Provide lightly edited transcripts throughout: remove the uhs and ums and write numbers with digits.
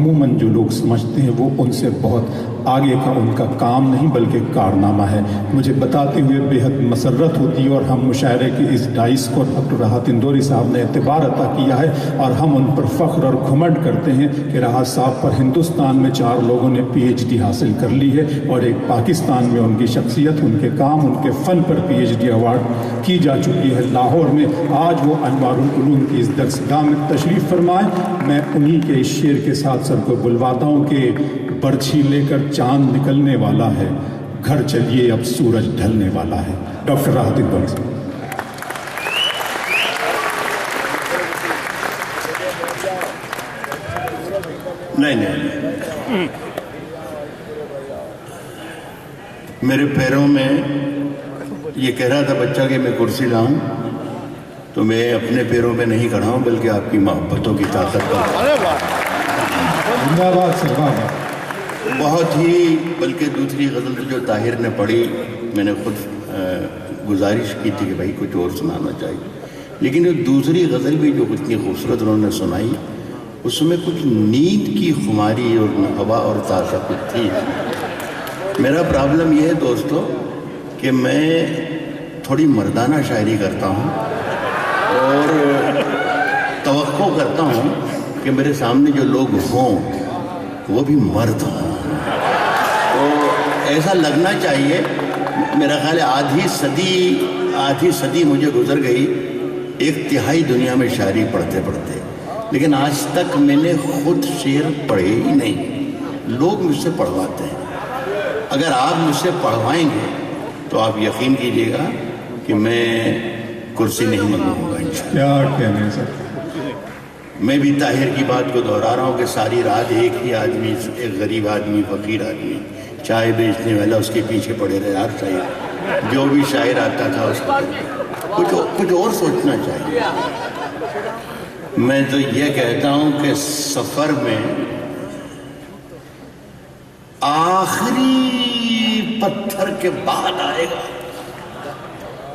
عموماً جو لوگ سمجھتے ہیں وہ ان سے بہت آگے کا ان کا کام نہیں بلکہ کارنامہ ہے۔ مجھے بتاتے ہوئے بے حد مسرت ہوتی ہے اور ہم مشاعرے کی اس ڈائس کو ڈاکٹر راحت اندوری صاحب نے اعتبار عطا کیا ہے اور ہم ان پر فخر اور گھمنڈ کرتے ہیں کہ راحت صاحب پر ہندوستان میں 4 لوگوں نے پی ایچ ڈی حاصل کر لی ہے اور ایک پاکستان میں ان کی شخصیت، ان کے کام، ان کے فن پر پی ایچ ڈی ایوارڈ کی جا چکی ہے۔ لاہور میں آج وہ انوار العلوم کی اس درسگاہ میں تشریف فرمائیں۔ میں انہی کے اس شعر کے ساتھ سر کو بلواتا ہوں کہ برچھی لے کر چاند نکلنے والا ہے، گھر چلیے اب سورج ڈھلنے والا ہے۔ ڈاکٹر راحت اندوری صاحب۔ نہیں، میرے پیروں میں یہ کہہ رہا تھا بچہ کہ میں کرسی لاؤں، تو میں اپنے پیروں میں نہیں کھڑا ہوں بلکہ آپ کی محبتوں کی طاقت پر۔ بہت ہی، بلکہ دوسری غزل جو طاہر نے پڑھی، میں نے خود گزارش کی تھی کہ بھائی کچھ اور سنانا چاہیے، لیکن جو دوسری غزل بھی جو اتنی خوبصورت انہوں نے سنائی، اس میں کچھ نیند کی خماری اور ہوا اور تازہ کچھ تھی۔ میرا پرابلم یہ ہے دوستو کہ میں تھوڑی مردانہ شاعری کرتا ہوں اور توقع کرتا ہوں کہ میرے سامنے جو لوگ ہوں وہ بھی مرد ہوں، تو ایسا لگنا چاہیے۔ میرا خیال ہے آدھی صدی مجھے گزر گئی 1/3 دنیا میں شاعری پڑھتے پڑھتے، لیکن آج تک میں نے خود شعر پڑھے ہی نہیں، لوگ مجھ سے پڑھواتے ہیں۔ اگر آپ مجھ سے پڑھوائیں گے تو آپ یقین کیجئے گا کہ میں کرسی نہیں منگواؤں گا انشاءاللہ۔ کیا کہنے سر؟ میں بھی طاہر کی بات کو دہرا رہا ہوں کہ ساری رات ایک ہی آدمی، ایک غریب آدمی، فقیر آدمی، چائے بیچنے والا، اس کے پیچھے پڑے رہے ہر شاعر، جو بھی شاعر آتا تھا اس کو کچھ اور سوچنا چاہیے۔ میں تو یہ کہتا ہوں کہ سفر میں آخری پتھر کے بعد آئے گا،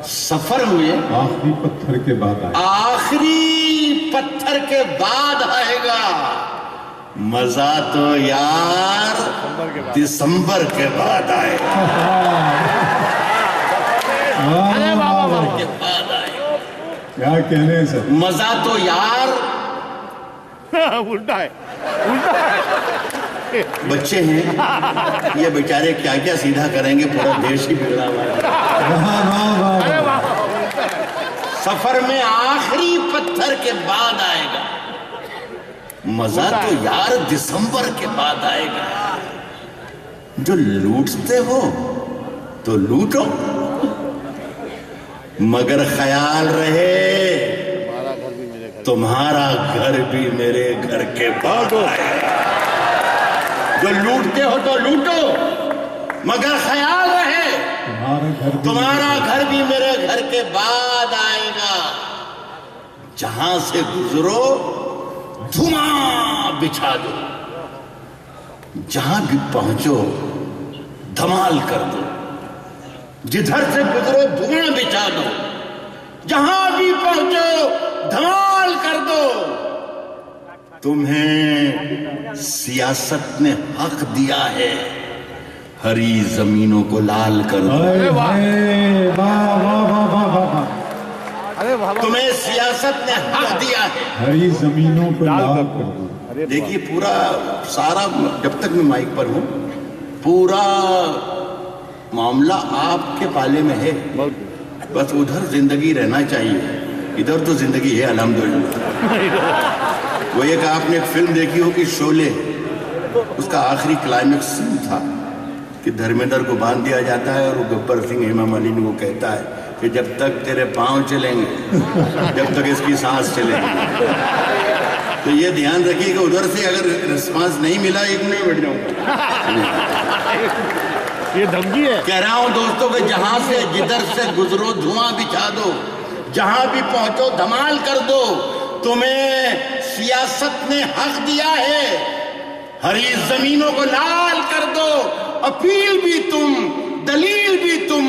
سفر میں آخری پتھر کے بعد آئے گا، آخری پتھر کے بعد آئے گا، مزہ تو یار دسمبر کے بعد آئے گا، دسمبر کے بعد آئے گا۔ کیا کہنے سر؟ مزہ تو یار الٹا ہے۔ بچے ہیں یہ بیچارے کیا کیا سیدھا کریں گے، پورا دیش ہی بگڑا ہوا ہے۔ سفر میں آخری پتھر کے بعد آئے گا، مزہ تو یار دسمبر کے بعد آئے گا۔ جو لوٹتے ہو تو لوٹو، مگر خیال رہے تمہارا گھر بھی میرے گھر کے بعد آئے گا۔ جو لوٹتے ہو تو لوٹو، مگر خیال رہے تمہارا گھر بھی میرے گھر کے بعد آئے گا۔ جہاں سے گزرو دھواں بچھا دو، جہاں بھی پہنچو دھمال کر دو۔ جدھر سے گزرو دھواں بچھا دو، جہاں بھی پہنچو دھمال کر دو۔ تمہیں سیاست نے حق دیا ہے، ہری زمینوں کو لال کر دو۔ تمہیں سیاست نے حق دیا ہے، ہری زمینوں کو لال کر دو۔ دیکھیے پورا سارا، جب تک میں مائک پر ہوں، پورا معاملہ آپ کے پالے میں ہے، بس ادھر زندگی رہنا چاہیے، ادھر تو زندگی ہے الحمدللہ۔ وہ ایک آپ نے ایک فلم دیکھی ہو کہ شعلے، اس کا آخری کلائمیکس سین تھا کہ دھرمیندر کو باندھ دیا جاتا ہے اور وہ گبر سنگھ ہیما مالنی کو کہتا ہے کہ جب تک تیرے پاؤں چلیں گے، جب تک اس کی سانس چلے گی۔ تو یہ دھیان رکھیے کہ ادھر سے اگر رسپانس نہیں ملا 1 منٹ بیٹھ جاؤں گا۔ یہ دھمکی ہے۔ کہہ رہا ہوں دوستوں کہ جہاں سے جدھر سے گزرو دھواں بچھا دو، جہاں بھی پہنچو دھمال کر دو۔ تمہیں سیاست نے حق دیا ہے، ہری زمینوں کو لال کر دو۔ اپیل بھی تم، دلیل بھی تم،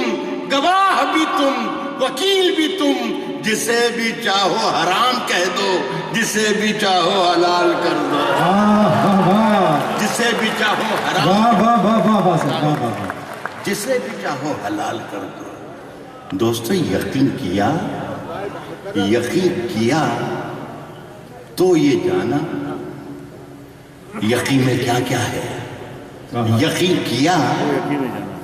گواہ بھی تم، وکیل بھی تم، جسے بھی چاہو حرام کہہ دو، جسے بھی چاہو حلال کر دو، جسے بھی چاہو حرام، جسے بھی چاہو حلال کر دو۔ دوستو یقین کیا تو یہ جانا یقین میں کیا کیا ہے، یقین کیا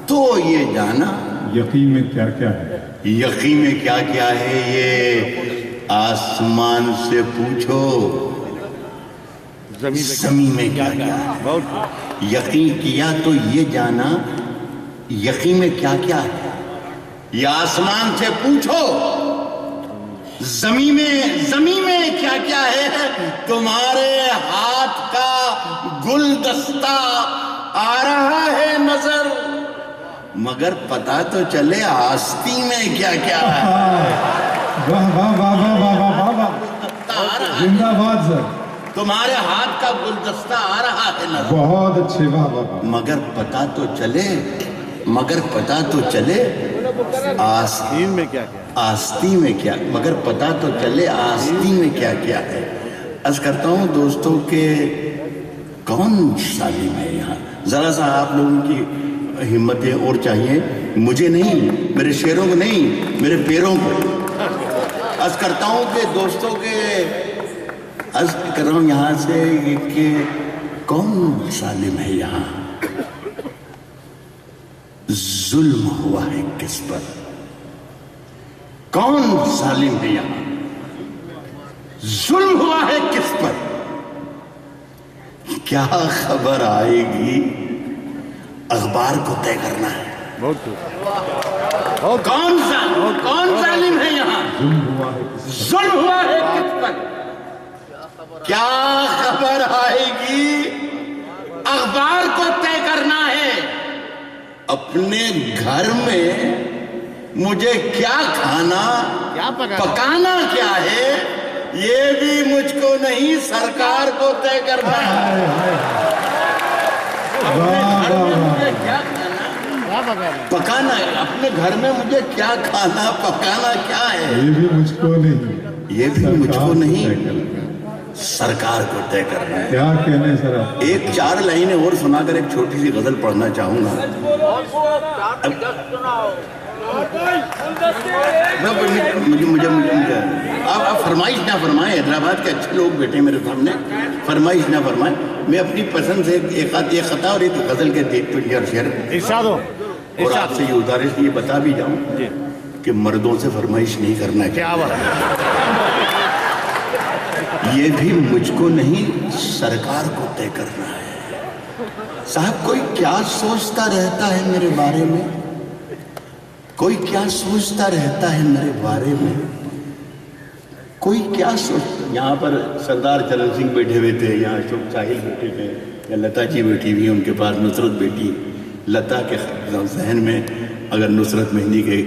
تو یہ جانا یقین میں کیا کیا ہے، یقین میں کیا کیا ہے یہ آسمان سے پوچھو، زمین میں کیا کیا ہے۔ یقین کیا تو یہ جانا یقین میں کیا کیا ہے، یہ آسمان سے پوچھو، زمین میں کیا کیا ہے۔ تمہارے ہاتھ کا گلدستہ آ رہا ہے نظر، مگر پتا تو چلے آستی میں کیا کیا ہے۔ زندہ باد سر، تمہارے ہاتھ کا گلدستہ آ رہا ہے نظر، بہت اچھے، مگر پتا تو چلے آستین میں کیا مگر پتا تو چلے آستین میں کیا کیا ہے۔ عرض کرتا ہوں دوستوں کہ کون ظالم ہے یہاں، ذرا سا آپ لوگوں کی ہمتیں اور چاہیے، مجھے نہیں، میرے شیروں کو نہیں، میرے پیروں کو۔ عرض کرتا ہوں کہ دوستوں کے عرض کر رہا ہوں یہاں سے کہ کون ظالم ہے یہاں، ظلم ہوا ہے کس پر، کون ظالم ہے یہاں، ظلم ہوا ہے کس پر، کیا خبر آئے گی اخبار کو طے کرنا ہے۔ کون ظالم ہے یہاں، ظلم ہوا ہے کس پر، کیا خبر آئے گی اخبار کو طے کرنا ہے۔ اپنے گھر میں مجھے کیا کھانا پکانا کیا ہے، یہ بھی مجھ کو نہیں سرکار کو طے کرنا ہے۔ اپنے گھر میں مجھے کیا کھانا پکانا ہے، اپنے گھر میں مجھے کیا کھانا پکانا کیا ہے، یہ بھی مجھ کو نہیں سرکار کو طے کرنا ہے۔ کیا کہنے سر آپ؟ ایک 4 لائنیں اور سنا کر ایک چھوٹی سی غزل پڑھنا چاہوں گا۔ مجھے آپ فرمائش نہ فرمائیں، حیدرآباد کے اچھے لوگ بیٹھے میرے سامنے، فرمائش نہ فرمائیں، میں اپنی پسند سے ایک خطا اور ایک غزل کے دیکھ تو شعر اور آپ سے یہ گزارش یہ بتا بھی جاؤں کہ مردوں سے فرمائش نہیں کرنا چاہیے، یہ بھی مجھ کو نہیں سرکار کو طے کرنا ہے۔ صاحب کوئی کیا سوچتا رہتا ہے میرے بارے میں، کوئی کیا سوچتا رہتا ہے میرے بارے میں، کوئی کیا سوچتا۔ یہاں پر سردار چرن سنگھ بیٹھے ہوئے تھے، یہاں اشوک ساحل بیٹھے ہوئے، یا لتا جی بیٹھی ہوئی ان کے پاس نصرت بیٹی۔ لتا کے ذہن میں اگر نصرت مہندی کے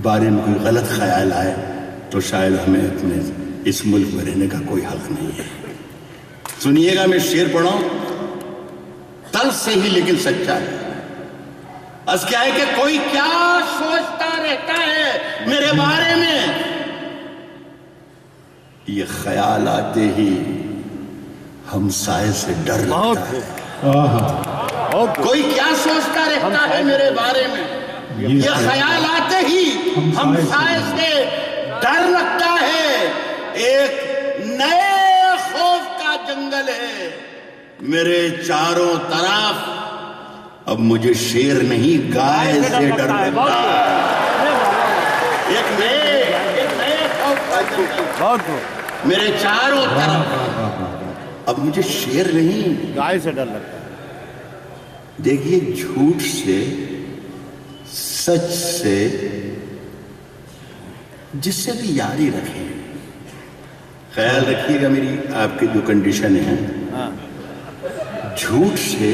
بارے میں کوئی غلط خیال آئے تو شاید ہمیں اپنے اس ملک میں رہنے کا کوئی حق نہیں ہے۔ سنیے گا، میں شعر پڑھا ہوں، طرز سے ہی لیکن سچا ہے۔ اس کیا ہے کہ کوئی کیا سوچتا رہتا ہے میرے بارے میں، یہ خیال آتے ہی ہمسائے سے ڈر لگتا ہے۔ کوئی کیا سوچتا رہتا ہے میرے بارے میں، یہ خیال آتے ہی ہمسائے سے ڈر لگتا ہے۔ ایک نئے خوف کا جنگل ہے میرے چاروں طرف، اب مجھے شیر نہیں گائے سے ڈر لگتا ہے۔ ایک نئے خوف کا جنگل میرے چاروں طرف، اب مجھے شیر نہیں گائے سے ڈر لگتا ہے۔ دیکھیے، جھوٹ سے، سچ سے، جس سے بھی یاری رکھیں، خیال رکھیے گا میری آپ کی جو کنڈیشن ہے، جھوٹ سے،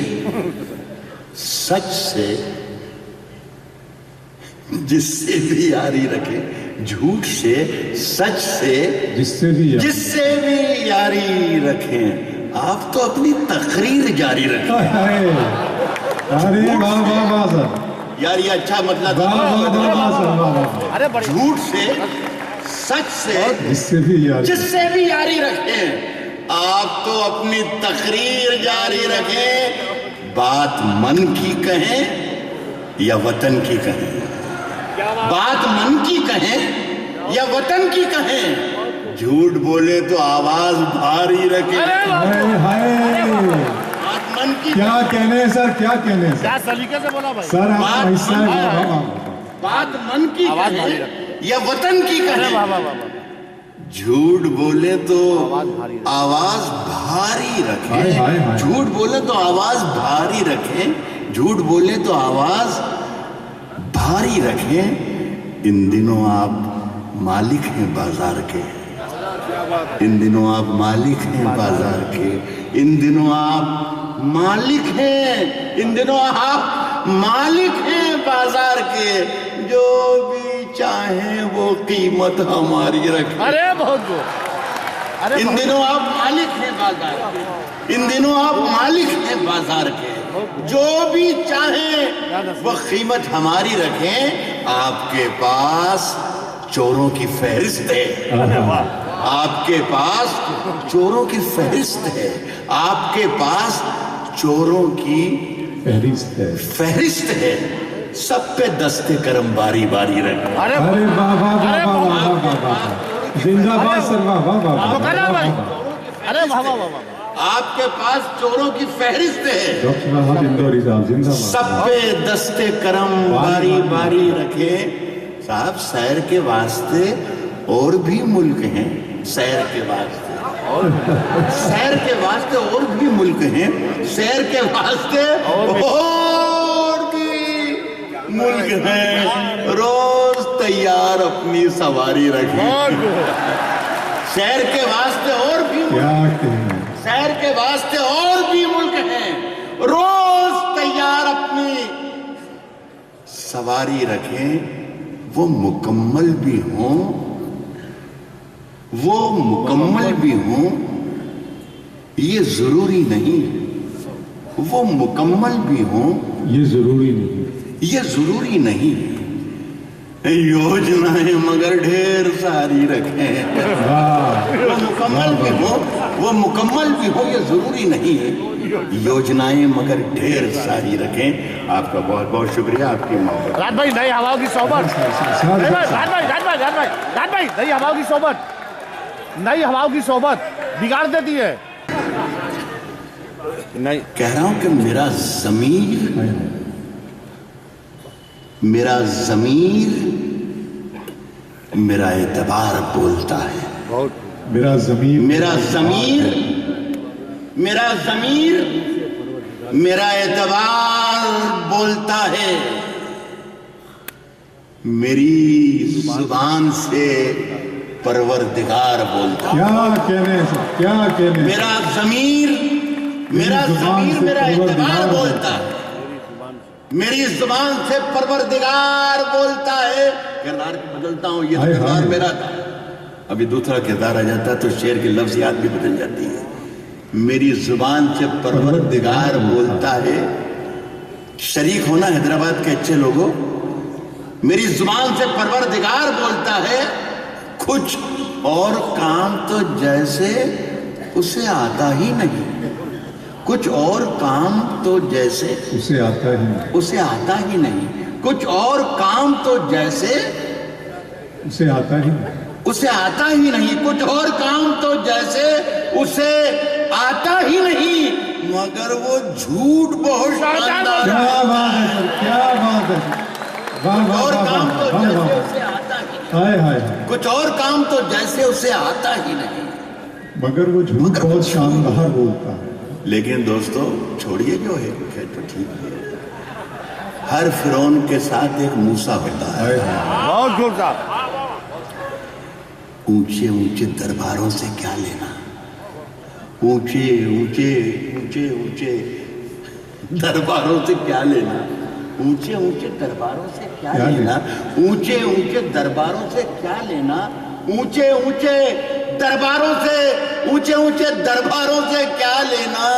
سچ سے، جس سے بھی یاری رکھیں، جھوٹ سے، سچ سے، جس سے بھی یاری رکھیں، آپ تو اپنی تقریر جاری رکھیں۔ یار یہ اچھا مطلب، جھوٹ سے، سچ سے جس سے بھی یاری رکھیں. آپ تو اپنی تقریر جاری رکھیں. بات من کی کہیں یا وطن کی کہیں, بات من کی کہیں یا وطن کی کہیں, جھوٹ بولے تو آواز بھاری رکھیں. بات من کی کیا کہنے ہیں سر, کیا کہنے ہیں کیا سلیقے سے بولا بھائی. سر, آپ حصہ ہے. بات من کی کہیں یا وطن کی کہیں, جھوٹ بولے تو آواز بھاری رکھیں. جھوٹ بولے تو آواز بھاری رکھیں. جھوٹ بولے تو آواز بھاری رکھیں. ان دنوں آپ مالک ہیں بازار کے. ان دنوں آپ مالک ہیں بازار کے. ان دنوں آپ مالک ہیں. ان دنوں آپ مالک ہیں بازار کے. جو بھی چاہیں وہ قیمت ہماری رکھیں. ارے بہت ان دنوں آپ مالک ہیں بازار کے. ان دنوں آپ مالک ہیں بازار کے. جو بھی چاہیں وہ قیمت ہماری رکھیں. آپ کے پاس چوروں کی فہرست ہے. آپ کے پاس چوروں کی فہرست ہے. آپ کے پاس چوروں کی فہرست ہے. سب پہ دستے کرم باری باری رکھیں. ارے واہ واہ واہ واہ واہ واہ, زندہ باد سر, واہ واہ واہ واہ. ارے واہ واہ واہ. آپ کے پاس چوروں کی فہرست ہے. ڈاکٹر راحت اندوری صاحب زندہ باد. سب پہ دستے کرم باری باری رکھے. صاحب سیر کے واسطے اور بھی ملک ہیں. سیر کے واسطے, سیر کے واسطے اور بھی ملک ہیں. سیر کے واسطے اور بھی ملک ہیں. روز تیار اپنی سواری رکھیں. سیر کے واسطے اور بھی ملک ہیں. سیر کے واسطے اور بھی ملک ہیں. روز تیار اپنی سواری رکھیں. وہ مکمل بھی ہوں, وہ مکمل بھی ہوں, یہ ضروری نہیں. وہ مکمل بھی ہوں, یہ ضروری نہیں. یہ ضروری نہیں. یوجنائیں مگر ڈھیر ساری رکھیں. وہ مکمل بھی ہو, وہ مکمل بھی ہو, یہ ضروری نہیں ہے. یوجنائیں مگر ڈھیر ساری رکھیں. آپ کا بہت بہت شکریہ. آپ کی محبت. رات بھائی نئی ہواؤں کی صحبت. رات بھائی نئی ہواؤں کی صحبت, نئی ہواؤں کی صحبت بگاڑ دیتی ہے. نہیں کہہ رہا ہوں کہ میرا ضمیر, میرا ضمیر میرا اعتبار بولتا ہے. میرا ضمیر, میرا ضمیر, میرا ضمیر میرا اعتبار بولتا ہے. میری زبان سے پروردگار بولتا ہے. کیا کہنے سے, کیا کہنے. میرا ضمیر, میرا ضمیر میرا اعتبار بولتا ہے. میری زبان سے پروردگار بولتا ہے. کردار بدلتا ہوں, یہ کردار میرا تھا, ابھی دوسرا کردار آ جاتا ہے تو شعر کی لفظیات بھی بدل جاتی ہے. میری زبان سے پروردگار بولتا ہے. شریک ہونا حیدرآباد کے اچھے لوگوں. میری زبان سے پروردگار بولتا ہے. کچھ اور کام تو جیسے اسے آتا ہی نہیں. کچھ اور کام تو جیسے اسے آتا ہی نہیں. اسے آتا ہی نہیں. کچھ اور کام تو جیسے اسے آتا ہی نہیں. اسے آتا ہی نہیں. کچھ اور کام تو جیسے اسے آتا ہی نہیں. مگر وہ جھوٹ بہت شاندار ہے. کیا بات ہے سر, کیا بات ہے. اور کام تو جیسے اسے آتا ہی نہیں. کچھ اور کام تو جیسے اسے آتا ہی نہیں. مگر وہ جھوٹ بہت شاندار بولتا ہے. لیکن دوستو چھوڑیے جو ہے تو ٹھیک ہے. ہر فرعون کے ساتھ ایک موسیٰ ہوتا ہے. بہت جھوٹ صاحب. اونچے اونچے درباروں سے کیا لینا. اونچے اونچے اونچے اونچے درباروں سے کیا لینا. اونچے اونچے درباروں سے کیا لینا. اونچے اونچے درباروں سے کیا لینا. اونچے اونچے درباروں سے, اونچے اونچے درباروں سے کیا لینا.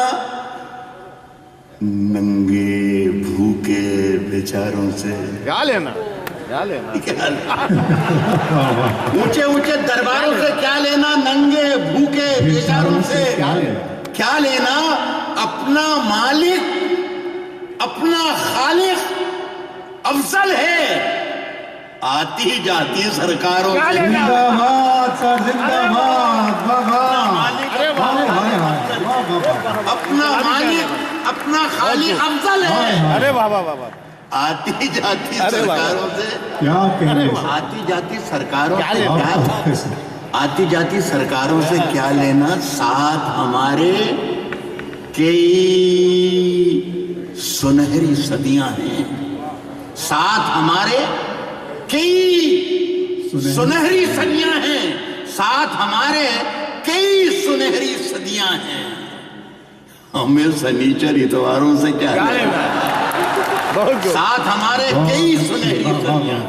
ننگے بھوکے بیچاروں سے کیا لینا. اونچے اونچے درباروں سے کیا لینا، ننگے بھوکے بیچاروں سے کیا لینا، اپنا مالک اپنا خالق افضل ہے، آتی جاتی سرکاروں سے اپنا مالک اپنا خالق افضل ہے، ارے بابا بابا آتی جاتی سرکاروں سے کیا کہنے آتی جاتی سرکاروں سے کیا، آتی جاتی سرکاروں سے کیا لینا، ساتھ ہمارے کئی سنہری صدیاں ہیں، ساتھ ہمارے کئی سنہری صدیاں ہیں، ساتھ ہمارے کئی سنہری صدیاں ہیں، ہمیں سنیچر اتواروں سے کیا لینا، ساتھ ہمارے کئی سنہری صدیاں،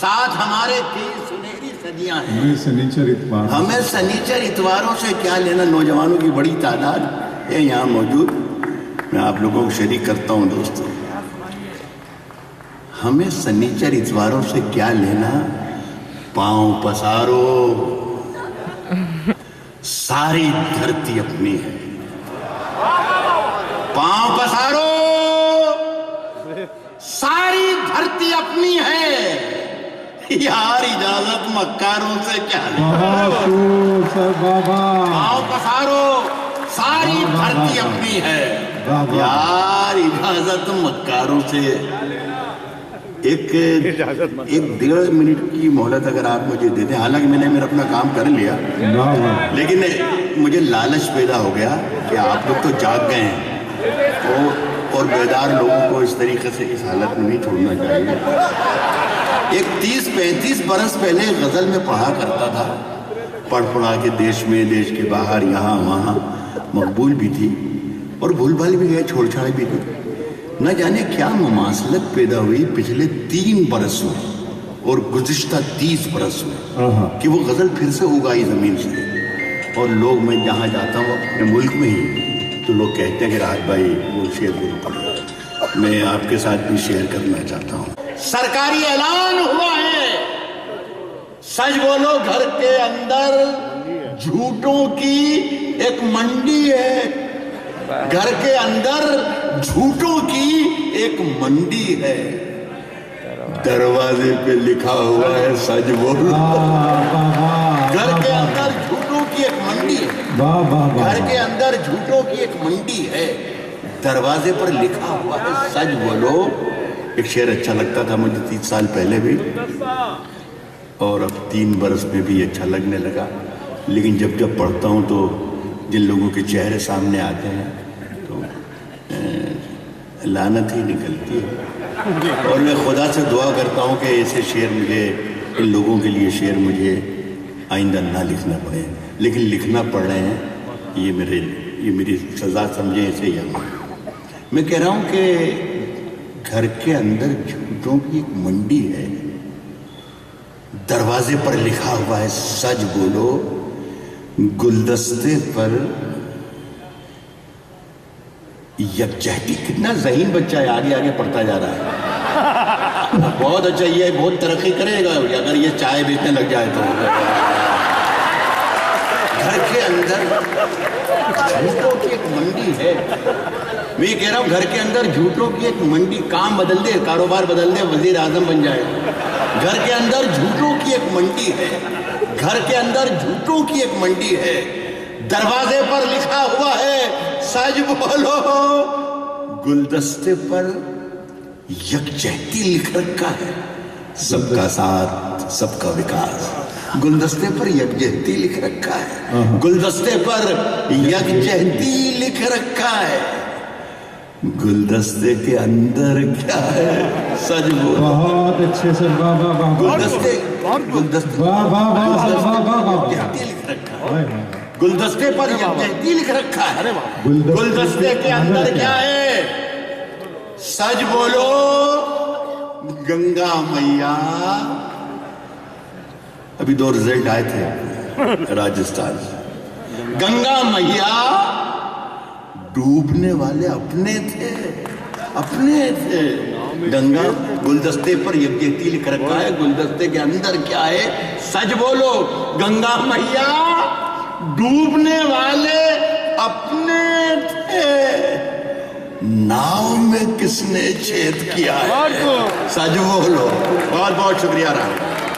ساتھ ہمارے کئی سنہری صدیاں ہیں، ہمیں سنیچر اتواروں سے کیا لینا۔ نوجوانوں کی بڑی تعداد ہے یہاں موجود، میں آپ لوگوں کو شریک کرتا ہوں دوستوں، ہمیں سنیچر اتواروں سے کیا لینا، پاؤں پسارو ساری دھرتی اپنی ہے، پاؤں پسارو ساری دھرتی اپنی ہے، یار اجازت مکاروں سے کیا لینا، پاؤں پسارو ساری دھرتی اپنی ہے، یار اجازت مکاروں سے۔ ایک 1.5 منٹ کی مہلت اگر آپ مجھے دیتے، حالانکہ میں نے میرا اپنا کام کر لیا، لیکن مجھے لالچ پیدا ہو گیا کہ آپ لوگ تو جاگ گئے ہیں اور بیدار لوگوں کو اس طریقے سے اس حالت میں نہیں چھوڑنا چاہیے۔ ایک 30-35 برس پہلے غزل میں پڑھا کرتا تھا، پڑھ پڑھا کے دیش میں دیش کے باہر یہاں وہاں مقبول بھی تھی اور بھول بھال بھی گئے، چھوڑ چھاڑ بھی تھی۔ نہ جانے کیا مماثلت پیدا ہوئی پچھلے 3 برس میں اور گزشتہ 30 برس میں کہ وہ غزل پھر سے اگائی زمین سے، اور لوگ، میں جہاں جاتا ہوں اپنے ملک میں ہی تو لوگ کہتے ہیں کہ راحت بھائی وہ شعر ضرور پڑھو، میں آپ کے ساتھ بھی شیئر کرنا چاہتا ہوں۔ سرکاری اعلان ہوا ہے، سچ بولو گھر کے اندر جھوٹوں کی ایک منڈی ہے، گھر کے اندر جھوٹوں کی ایک منڈی ہے، دروازے پہ لکھا ہوا ہے سچ بولو، گھر کے اندر جھوٹوں کی ایک منڈی ہے، گھر کے اندر جھوٹوں کی ایک منڈی ہے، دروازے پر لکھا ہوا ہے سچ بولو۔ ایک شعر اچھا لگتا تھا مجھے 30 سال پہلے بھی، اور اب 3 برس میں بھی اچھا لگنے لگا، لیکن جب پڑھتا ہوں تو جن لوگوں کے چہرے سامنے آتے ہیں تو لعنت ہی نکلتی ہے، اور میں خدا سے دعا کرتا ہوں کہ ایسے شعر مجھے، ان لوگوں کے لیے شعر مجھے آئندہ نہ لکھنا پڑے، لیکن لکھنا پڑ رہے ہیں، یہ میری سزا سمجھیں اسے یا میں کہہ رہا ہوں کہ گھر کے اندر جھوٹوں کی ایک منڈی ہے، دروازے پر لکھا ہوا ہے سچ بولو، گلدستے پر یکجہتی۔ کتنا ذہین بچہ ہے، آگے آگے پڑھتا جا رہا ہے، بہت اچھا، یہ بہت ترقی کرے گا اگر یہ چائے بیچنے لگ جائے تو۔ گھر کے اندر جھوٹوں کی ایک منڈی ہے، میں یہ کہہ رہا ہوں گھر کے اندر جھوٹوں کی ایک منڈی، کام بدل دے، کاروبار بدل دے، وزیر اعظم بن جائے، گھر کے اندر جھوٹوں کی ایک منڈی ہے، گھر کے اندر جھوٹوں کی ایک منڈی ہے، دروازے پر لکھا ہوا ہے سچ بولو، گلدستے پر یکجہتی لکھ رکھا ہے، سب کا ساتھ سب کا وکاس، گلدستے پر یکجہتی لکھ رکھا ہے، گلدستے پر یکجہتی لکھ رکھا ہے، گلدستے کے اندر کیا ہے سچ بولو۔ بہت اچھے سے، گلدستے گلدستے پر یکجہتی لکھ رکھا ہے، گلدستے کے اندر کیا ہے سچ بولو، گنگا میاں۔ ابھی 2 رزلٹ آئے تھے راجستھان سے، گنگا میاں ڈوبنے والے اپنے تھے، گنگا گلدستے پر یکجہتی لکھ رکھا ہے، گلدستے کے اندر کیا ہے؟ سچ بولو، گنگا میاں ڈوبنے والے اپنے تھے، ناؤ میں کس نے چھید کیا ہے؟ سچ بولو۔ بہت بہت شکریہ رانا۔